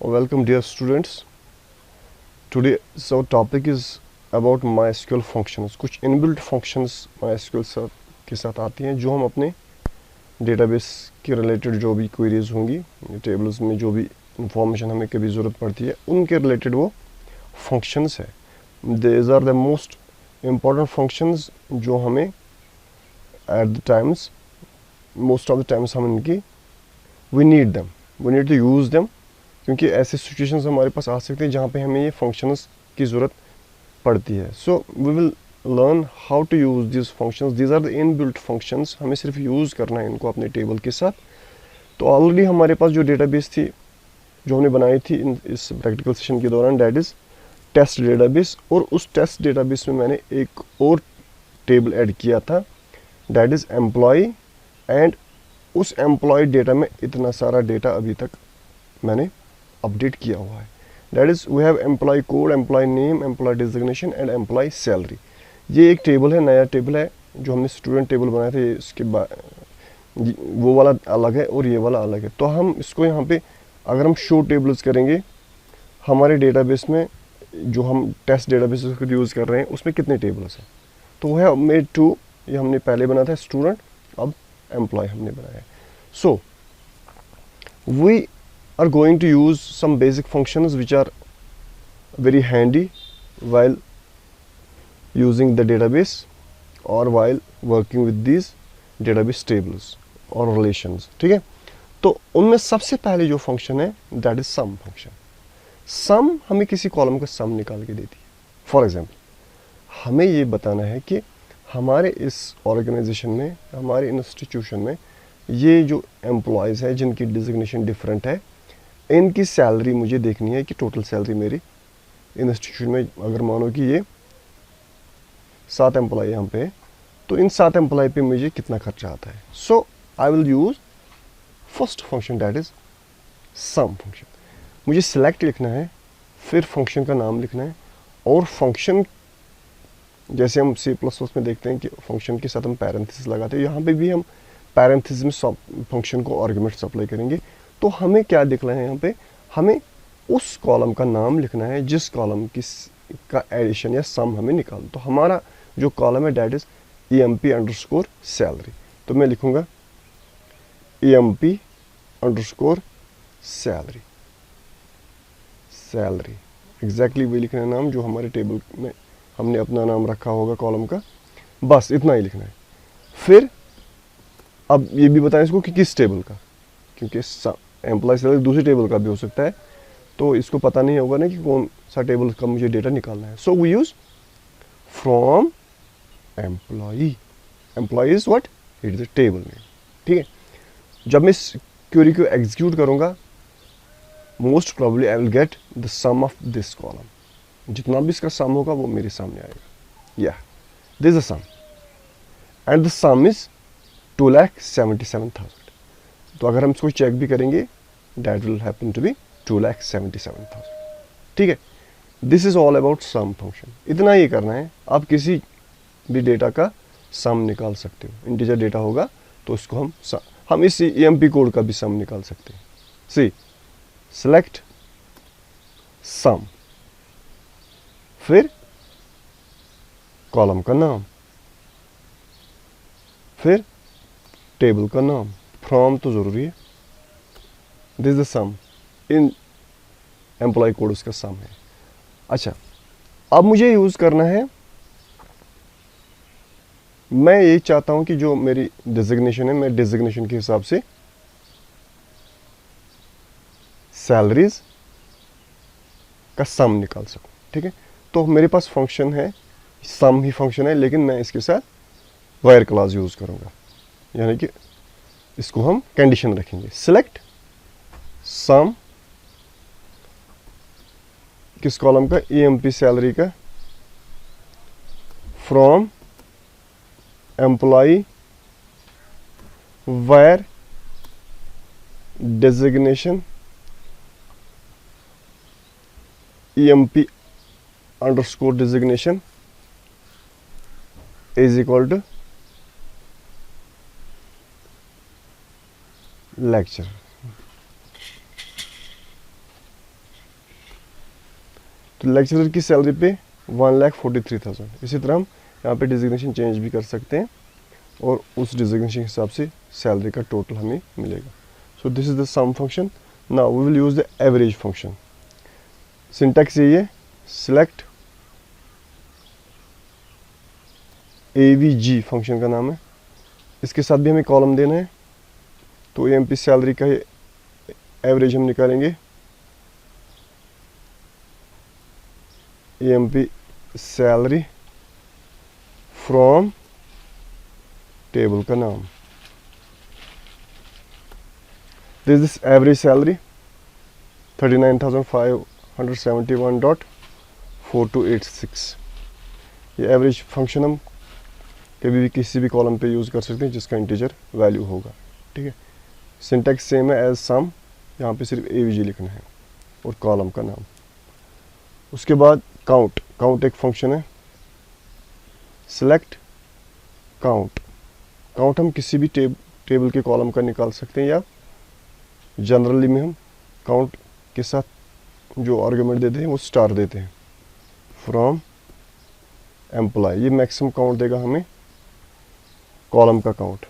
Welcome dear students. Today our topic is about MySQL functions. कुछ inbuilt functions MySQL के साथ आती हैं जो हम अपने डेटाबेस के रिलेटेड जो भी क्वेरीज होंगी, टेबल्स में जो भी इंफॉर्मेशन हमें कभी ज़रूरत पड़ती है उनके रिलेटेड वो फंक्शंस है. These are the most important functions जो हमें at the times, most of the times हम इनकी we need to use them, क्योंकि ऐसे सिचुएशंस हमारे पास आ सकते हैं जहाँ पे हमें ये फंक्शंस की ज़रूरत पड़ती है. So we will learn how to use this functions. These are the inbuilt functions. हमें सिर्फ यूज़ करना है इनको अपने टेबल के साथ. तो ऑलरेडी हमारे पास जो डेटाबेस थी जो हमने बनाई थी इस प्रैक्टिकल सेशन के दौरान, डैट इज़ टेस्ट डेटाबेस. और उस टेस्ट डेटाबेस में मैंने एक और टेबल ऐड किया था, डैट इज़ एम्प्लॉय. एंड उस एम्प्लॉय डेटा में इतना सारा डेटा अभी तक मैंने अपडेट किया हुआ है. That is we have employee code, employee name, employee designation and employee salary. ये एक टेबल है, नया टेबल है जो हमने स्टूडेंट टेबल बनाया था. इसके बाद वो वाला अलग है और ये वाला अलग है. तो हम इसको यहाँ पे अगर हम शो टेबल्स करेंगे हमारे डेटाबेस में, जो हम टेस्ट डेटाबेस यूज़ कर रहे हैं उसमें कितने टेबल्स हैं, तो वो है मेड टू. ये हमने पहले बना था स्टूडेंट, अब एम्प्लॉय हमने बनाया है. So we are going to use some basic functions which are very handy while using the database or while working with these database tables or relations. ठीक है, तो उनमें सबसे पहले जो फंक्शन है that is sum function. sum हमें किसी कॉलम का sum निकाल के देती है. फॉर एग्जाम्पल हमें ये बताना है कि हमारे इस ऑर्गेनाइजेशन में, हमारे इंस्टीट्यूशन में ये जो एम्प्लॉयज़ हैं जिनकी डिजिग्नेशन डिफरेंट है, इनकी सैलरी मुझे देखनी है कि टोटल सैलरी मेरी इंस्टीट्यूशन में, अगर मानो कि ये 7 एम्प्लॉय यहाँ पे है, तो इन 7 एम्प्लॉय पे मुझे कितना खर्चा आता है. So I will use first function that is sum function. मुझे सिलेक्ट लिखना है, फिर फंक्शन का नाम लिखना है, और फंक्शन जैसे हम C++ में देखते हैं कि फंक्शन के साथ हम पैरेंथेसिस लगाते हैं, यहाँ पे भी हम पैरेंथेसिस में फंक्शन को आर्गुमेंट सप्लाई करेंगे. तो हमें क्या लिखना है यहाँ पे, हमें उस कॉलम का नाम लिखना है जिस कॉलम की का एडिशन या सम हमें निकालना. तो हमारा जो कॉलम है डैट इज़ EMP_salary. तो मैं लिखूँगा EMP_salary. सैलरी एग्जैक्टली वही लिखना है नाम जो हमारे टेबल में हमने अपना नाम रखा होगा कॉलम का. बस इतना ही लिखना है. फिर अब ये भी बताएं इसको कि किस टेबल का, क्योंकि एम्प्लॉय सैलरी दूसरी टेबल का भी हो सकता है, तो इसको पता नहीं होगा ना कि कौन सा टेबल का मुझे डेटा निकालना है. So we use from employee. Employee is what, it is a table name. ठीक है, जब मैं इस क्वेरी को एग्जीक्यूट करूंगा most probably I will get the sum of this column. जितना भी इसका सम होगा वो मेरे सामने आएगा. या this is the sum and the sum is 2,77,000. तो अगर हम इसको चेक भी करेंगे that will happen to be 2,77,000. ठीक है, this is all about sum function. इतना ही करना है. आप किसी भी डेटा का सम निकाल सकते हो. इंटीजर डेटा होगा तो उसको हम इस EMP कोड का भी सम निकाल सकते हैं. सी सेलेक्ट सम, फिर कॉलम का नाम, फिर टेबल का नाम. फ्रॉम तो जरूरी है. This the sum in employee code उसका सम है. अच्छा, अब मुझे यूज करना है, मैं ये चाहता हूं कि जो मेरी डिजिग्नेशन है मैं डिजिग्नेशन के हिसाब से सैलरीज का सम निकाल सकूं. ठीक है, तो मेरे पास फंक्शन है, सम ही फंक्शन है, लेकिन मैं इसके साथ वायर क्लॉज यूज करूंगा, यानी कि इसको हम कंडीशन रखेंगे. सिलेक्ट सम किस कॉलम का, EMP सैलरी का, from employ wire designation EMP_designation is equal to lecture. तो लेक्चरर की सैलरी पे 1,43,000। इसी तरह हम यहाँ पे डिजिग्नेशन चेंज भी कर सकते हैं और उस डिजिग्नेशन के हिसाब से सैलरी का टोटल हमें मिलेगा। So this is the sum function. Now we will use the average function. Syntax यही है, सिलेक्ट AVG फंक्शन का नाम है। इसके साथ भी हमें कॉलम देना है, तो AMP सैलरी का एवरेज हम निकालेंगे। AMP सैलरी फ्रॉम टेबल का नाम, दिस एवरेज सैलरी 39,571.4286। ये एवरेज फंक्शन हम कभी भी किसी भी कॉलम पे यूज़ कर सकते हैं जिसका इंटीजर वैल्यू होगा। ठीक है, सिंटैक्स सेम है एज सम, यहाँ पे सिर्फ AVG लिखना है और कॉलम का नाम। उसके बाद काउंट, काउंट एक फंक्शन है। सिलेक्ट काउंट, काउंट हम किसी भी टेबल के कॉलम का निकाल सकते हैं, या जनरली में हम काउंट के साथ जो आर्गुमेंट देते हैं वो स्टार देते हैं। फ्रॉम एम्प्लॉय, ये मैक्सिमम काउंट देगा हमें कॉलम का काउंट।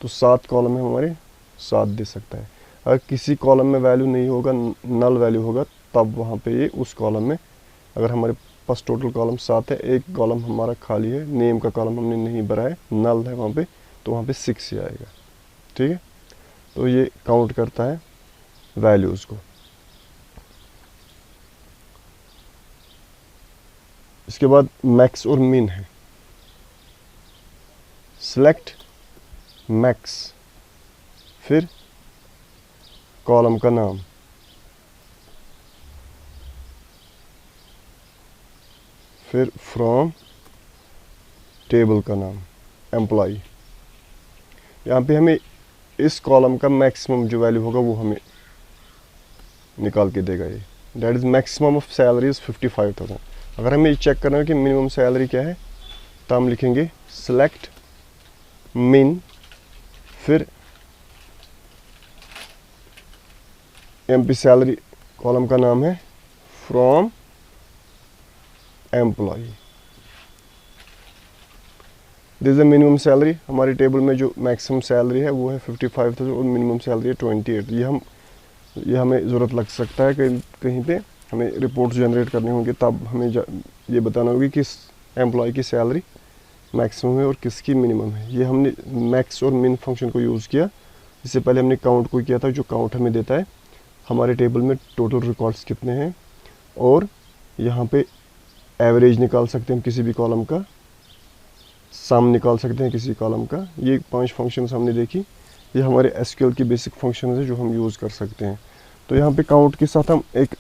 तो 7 कॉलम है हमारे, 7 दे सकता है। अगर किसी कॉलम में वैल्यू नहीं होगा, नल वैल्यू होगा, तब वहाँ पे ये उस कॉलम में, अगर हमारे पास टोटल कॉलम 7 है, एक कॉलम हमारा खाली है, नेम का कॉलम हमने नहीं भरा है, नल है वहाँ पे, तो वहाँ पे 6 ही आएगा। ठीक है, तो ये काउंट करता है वैल्यूज़ को। इसके बाद मैक्स और मिन है। सिलेक्ट मैक्स, फिर कॉलम का नाम, फिर फ्रॉम टेबल का नाम, एम्प्लॉय। यहाँ पे हमें इस कॉलम का मैक्सिमम जो वैल्यू होगा वो हमें निकाल के देगा ये। That is maximum of salary is 55,000। अगर हमें चेक करना है कि मिनिमम सैलरी क्या है, तो हम लिखेंगे सिलेक्ट मिन, फिर MP सैलरी कॉलम का नाम है from employ. This is minimum salary. हमारी टेबल में जो मैक्सिमम सैलरी है वो है 55,000 और मिनिमम सैलरी है 28। ये हमें ज़रूरत लग सकता है कि कहीं पे हमें रिपोर्ट्स जनरेट करने होंगे, तब हमें ये बताना होगी किस एम्प्लॉय की सैलरी मैक्सिमम है और किसकी मिनिमम है। ये हमने मैक्स और मिन फंक्शन को यूज़ किया। इससे पहले हमने काउंट को किया था, जो काउंट हमें देता है हमारे टेबल में टोटल रिकॉर्ड्स कितने हैं, और यहाँ पे एवरेज निकाल सकते हैं किसी भी कॉलम का, सम निकाल सकते हैं किसी कॉलम का। ये 5 फंक्शंस हमने देखी। ये हमारे SQL की बेसिक फंक्शन है जो हम यूज़ कर सकते हैं। तो यहाँ पे काउंट के साथ हम एक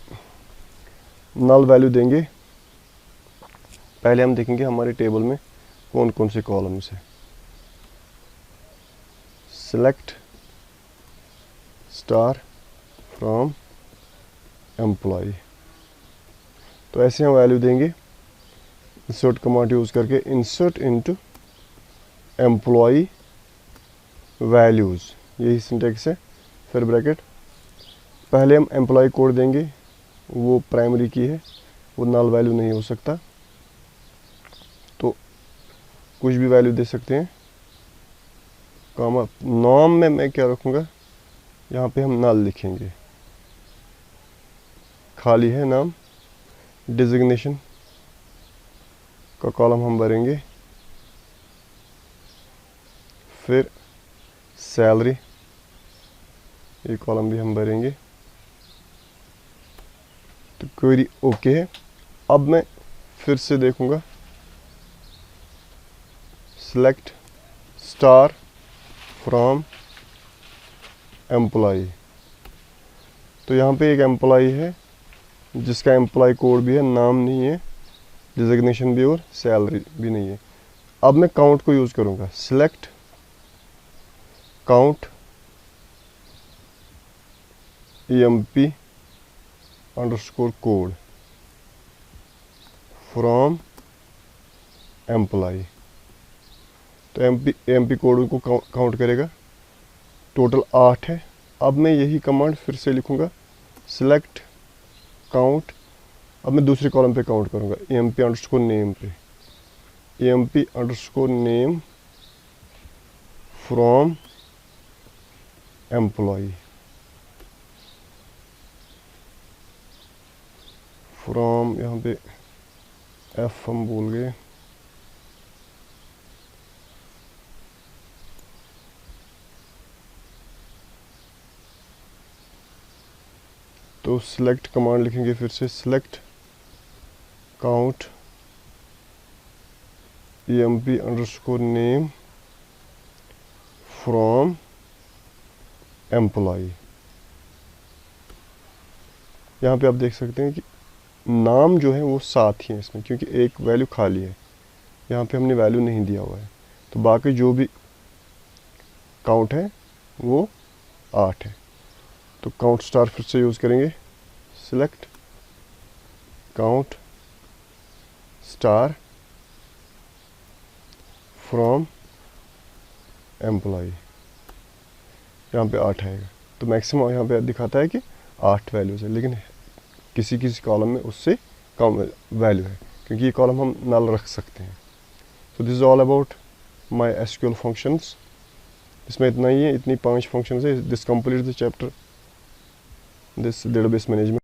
नल वैल्यू देंगे। पहले हम देखेंगे हमारे टेबल में कौन कौन से कॉलम्स हैं। सिलेक्ट स्टार फ्रॉम एम्प्लॉय, तो ऐसे हम वैल्यू देंगे इंसर्ट कमांड यूज़ करके, इंसर्ट इनटू एम्प्लॉय वैल्यूज़, यही सिंटैक्स है। फिर ब्रैकेट, पहले हम एम्प्लॉय कोड देंगे, वो प्राइमरी की है, वो नल वैल्यू नहीं हो सकता, तो कुछ भी वैल्यू दे सकते हैं। कॉमा, नॉर्म में मैं क्या रखूँगा, यहाँ पे हम नल लिखेंगे, खाली है नाम। डिजिग्नेशन का कॉलम हम भरेंगे, फिर सैलरी, ये कॉलम भी हम भरेंगे। तो क्वेरी ओके है। अब मैं फिर से देखूंगा, सिलेक्ट स्टार फ्रॉम एम्प्लॉय, तो यहाँ पे एक एम्प्लॉय है जिसका एम्प्लॉय कोड भी है, नाम नहीं है, डिजिग्नेशन भी और सैलरी भी नहीं है। अब मैं काउंट को यूज़ करूँगा, select count EMP underscore code from employ, तो EMP कोड को काउंट करेगा। टोटल 8 है। अब मैं यही कमांड फिर से लिखूँगा, सिलेक्ट काउंट अब मैं दूसरी कॉलम पे काउंट करूँगा, emp अंडरस्कोर नेम पे, emp underscore name from employee, from, यहाँ पे एफ हम भूल गए, तो सिलेक्ट कमांड लिखेंगे फिर से, select count emp underscore name from employee. यहाँ पे आप देख सकते हैं कि नाम जो है वो साथ ही है इसमें, क्योंकि एक वैल्यू खाली है, यहाँ पे हमने वैल्यू नहीं दिया हुआ है, तो बाकी जो भी काउंट है वो 8 है। तो काउंट स्टार फिर से यूज़ करेंगे, select count star from employee, यहाँ पे 8 आएगा। तो मैक्सिमम यहाँ पे दिखाता है कि 8 वैल्यूज़ है, लेकिन किसी किसी कॉलम में उससे कम वैल्यू है, क्योंकि ये कॉलम हम नल रख सकते हैं। तो this is all about my SQL functions. इसमें इतना ही है, इतनी 5 फंक्शंस है। This complete the chapter, this database management.